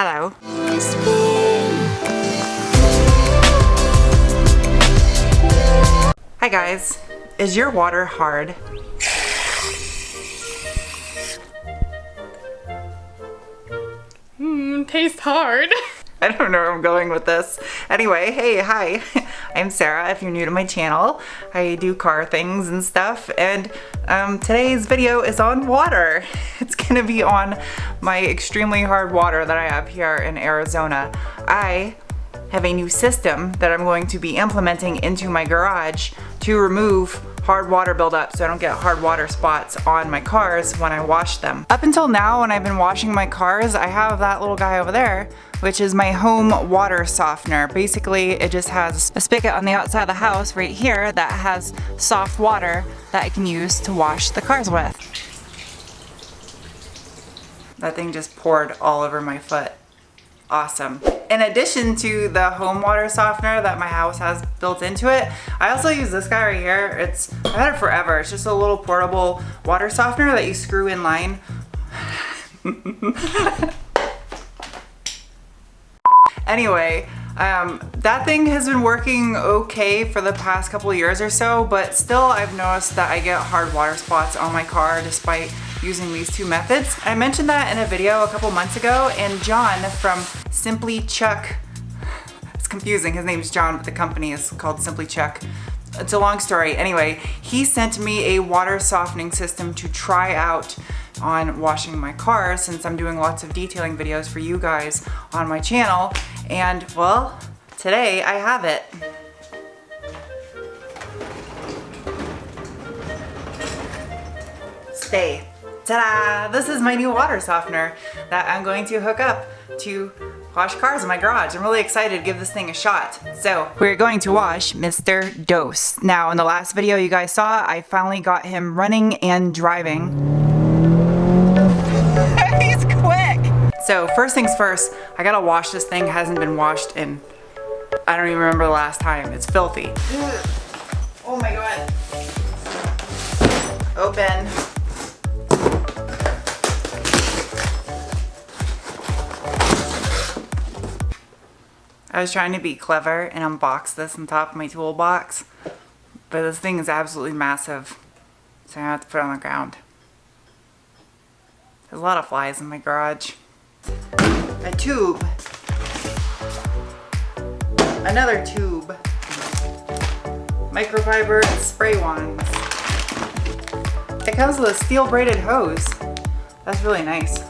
Hello. Hi guys. Is your water hard? Tastes hard. I don't know where I'm going with this. Anyway, hey, hi. I'm Sarah, if you're new to my channel. I do car things and stuff, and today's video is on water. It's gonna be on my extremely hard water that I have here in Arizona. I have a new system that I'm going to be implementing into my garage to remove hard water buildup so I don't get hard water spots on my cars when I wash them. Up until now, when I've been washing my cars, I have that little guy over there, which is my home water softener. Basically, it just has a spigot on the outside of the house right here that has soft water that I can use to wash the cars with. That thing just poured all over my foot. Awesome. In addition to the home water softener that my house has built into it, I also use this guy right here. I've had it forever. It's just a little portable water softener that you screw in line. Anyway, that thing has been working okay for the past couple of years or so, but still I've noticed that I get hard water spots on my car despite using these two methods. I mentioned that in a video a couple months ago, and John from Simply Chuck, it's confusing, his name's John, but the company is called Simply Chuck. It's a long story. Anyway, he sent me a water softening system to try out on washing my car, since I'm doing lots of detailing videos for you guys on my channel. And well, today I have it. Stay. Ta-da! This is my new water softener that I'm going to hook up to wash cars in my garage. I'm really excited to give this thing a shot. So we're going to wash Mr. Dose. Now in the last video you guys saw, I finally got him running and driving. He's quick! So first things first, I gotta wash this thing. It hasn't been washed in, I don't even remember the last time. It's filthy. Ugh. Oh my god. Open. I was trying to be clever and unbox this on top of my toolbox, but this thing is absolutely massive, so I have to put it on the ground. There's a lot of flies in my garage. A tube. Another tube. Microfiber spray wands. It comes with a steel braided hose. That's really nice.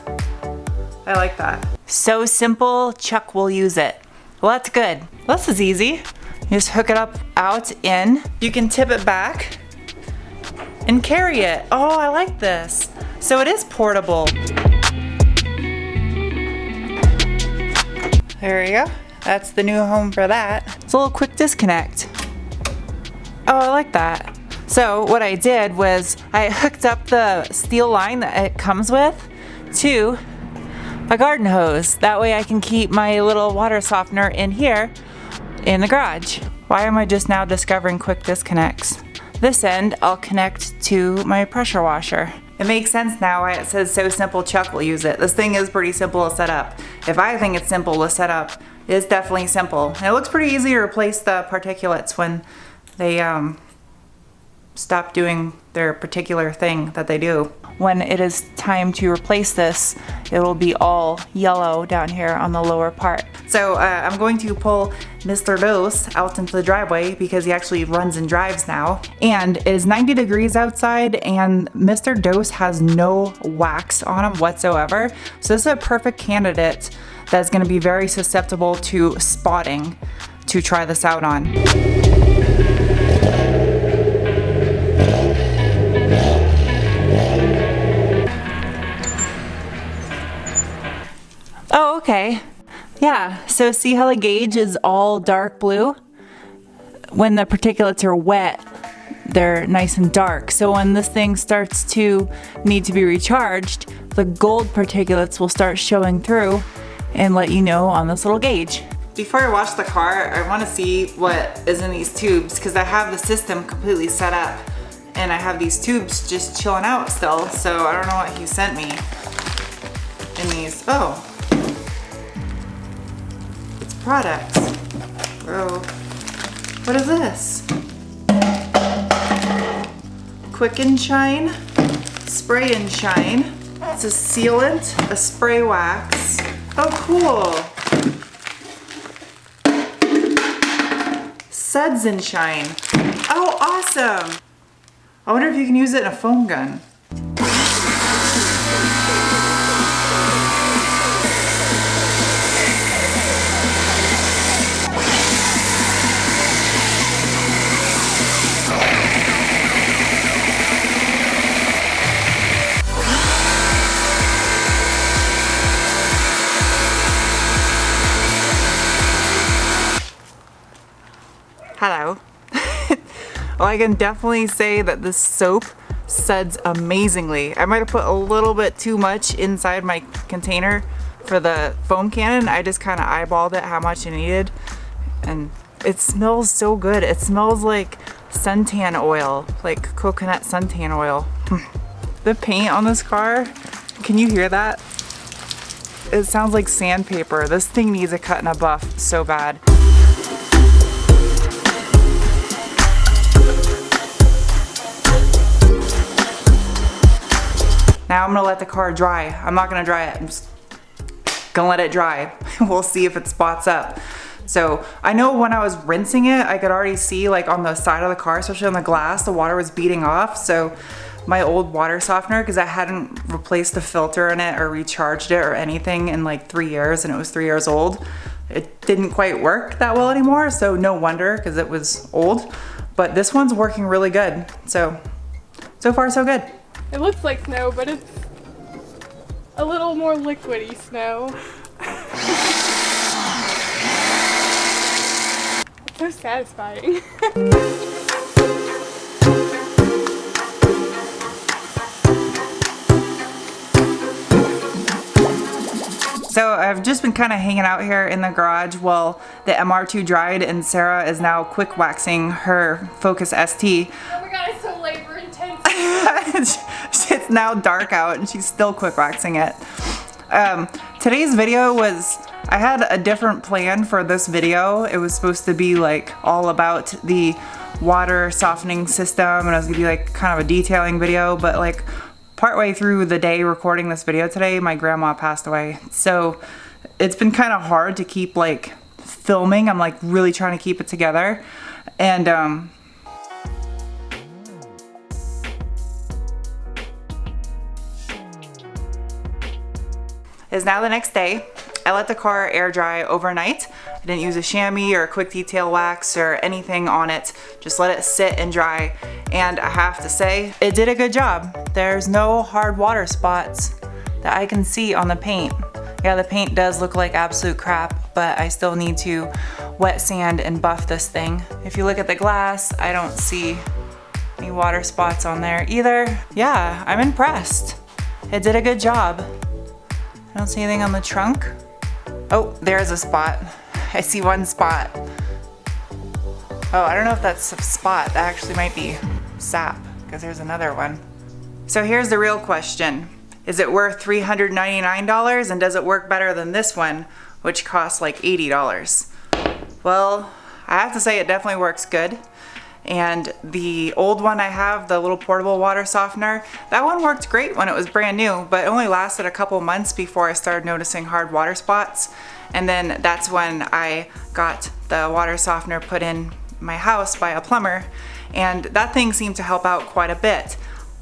I like that. So simple, Chuck will use it. Well, that's good. This is easy. You just hook it up, out, in. You can tip it back and carry it. Oh, I like this. So it is portable. There you go. That's the new home for that. It's a little quick disconnect. Oh, I like that. So what I did was I hooked up the steel line that it comes with to a garden hose. That way I can keep my little water softener in here in the garage. Why am I just now discovering quick disconnects? This end I'll connect to my pressure washer. It makes sense now why it says so simple, Chuck will use it. This thing is pretty simple to set up. If I think it's simple to set up, it's definitely simple. And it looks pretty easy to replace the particulates when they stop doing their particular thing that they do. When it is time to replace this, it will be all yellow down here on the lower part. So I'm going to pull Mr. Dose out into the driveway because he actually runs and drives now. And it is 90 degrees outside, and Mr. Dose has no wax on him whatsoever. So this is a perfect candidate that's gonna be very susceptible to spotting to try this out on. Oh, okay. Yeah, so see how the gauge is all dark blue? When the particulates are wet, they're nice and dark. So when this thing starts to need to be recharged, the gold particulates will start showing through and let you know on this little gauge. Before I wash the car, I want to see what is in these tubes because I have the system completely set up and I have these tubes just chilling out still, so I don't know what he sent me in these. Oh, products. Oh, what is this? Quick and Shine, Spray and Shine. It's a sealant, a spray wax. Oh, cool. Suds and Shine. Oh, awesome. I wonder if you can use it in a foam gun. Hello. Well, I can definitely say that this soap suds amazingly. I might have put a little bit too much inside my container for the foam cannon. I just kind of eyeballed it how much it needed, and it smells so good. It smells like suntan oil, like coconut suntan oil. The paint on this car, can you hear that? It sounds like sandpaper. This thing needs a cut and a buff so bad. Now I'm gonna let the car dry. I'm not gonna dry it, I'm just gonna let it dry. We'll see if it spots up. So I know when I was rinsing it, I could already see like on the side of the car, especially on the glass, the water was beading off. So my old water softener, because I hadn't replaced the filter in it or recharged it or anything in like 3 years, and it was 3 years old, it didn't quite work that well anymore. So no wonder, because it was old. But this one's working really good. So far so good. It looks like snow, but it's a little more liquidy snow. It's so satisfying. So I've just been kind of hanging out here in the garage while the MR2 dried, and Sarah is now quick waxing her Focus ST. Oh my god, it's so labor intensive. It's now dark out and she's still quick waxing it. Today's video was, I had a different plan for this video. It was supposed to be like all about the water softening system, and it was gonna be like kind of a detailing video, but like partway through the day recording this video today, my grandma passed away. So it's been kind of hard to keep like filming. I'm like really trying to keep it together. And it's now the next day. I let the car air dry overnight. I didn't use a chamois or a quick detail wax or anything on it. Just let it sit and dry. And I have to say, it did a good job. There's no hard water spots that I can see on the paint. Yeah, the paint does look like absolute crap, but I still need to wet sand and buff this thing. If you look at the glass, I don't see any water spots on there either. Yeah, I'm impressed. It did a good job. I don't see anything on the trunk. Oh, there's a spot. I see one spot. Oh, I don't know if that's a spot. That actually might be sap, because there's another one. So here's the real question. Is it worth $399, and does it work better than this one, which costs like $80? Well, I have to say it definitely works good. And the old one I have, the little portable water softener, that one worked great when it was brand new, but it only lasted a couple months before I started noticing hard water spots. And then that's when I got the water softener put in my house by a plumber, and that thing seemed to help out quite a bit.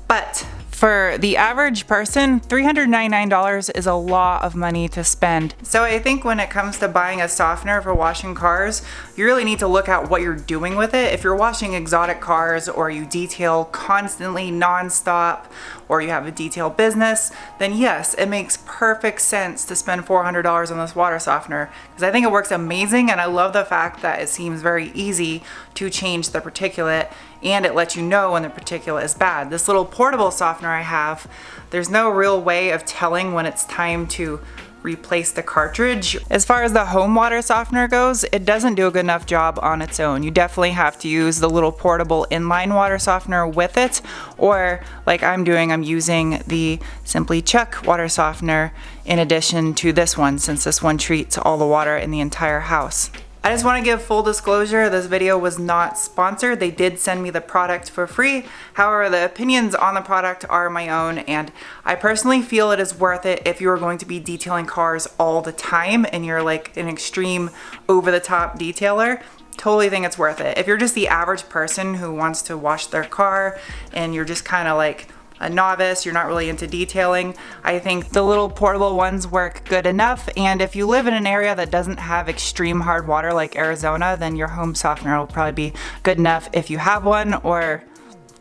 But for the average person, $399 is a lot of money to spend. So I think when it comes to buying a softener for washing cars, you really need to look at what you're doing with it. If you're washing exotic cars, or you detail constantly nonstop, or you have a detail business, then yes, it makes perfect sense to spend $400 on this water softener, because I think it works amazing, and I love the fact that it seems very easy to change the particulate, and it lets you know when the particulate is bad. This little portable softener I have, there's no real way of telling when it's time to replace the cartridge. As far as the home water softener goes, it doesn't do a good enough job on its own. You definitely have to use the little portable inline water softener with it, or like I'm doing, I'm using the Simply Chuck water softener in addition to this one, since this one treats all the water in the entire house. I just want to give full disclosure, this video was not sponsored. They did send me the product for free. However, the opinions on the product are my own, and I personally feel it is worth it if you are going to be detailing cars all the time and you're like an extreme over-the-top detailer. Totally think it's worth it. If you're just the average person who wants to wash their car and you're just kind of like a novice, you're not really into detailing, I think the little portable ones work good enough. And if you live in an area that doesn't have extreme hard water like Arizona, then your home softener will probably be good enough if you have one, or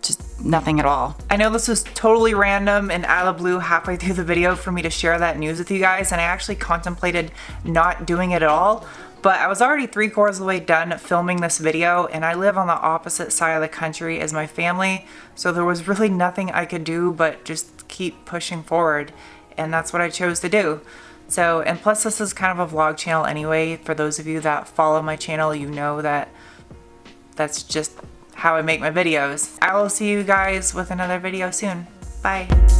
just nothing at all. I know this was totally random and out of the blue halfway through the video for me to share that news with you guys, and I actually contemplated not doing it at all. But I was already 3/4 of the way done filming this video, and I live on the opposite side of the country as my family, so there was really nothing I could do but just keep pushing forward, and that's what I chose to do. So, and plus this is kind of a vlog channel anyway. For those of you that follow my channel, you know that that's just how I make my videos. I will see you guys with another video soon. Bye.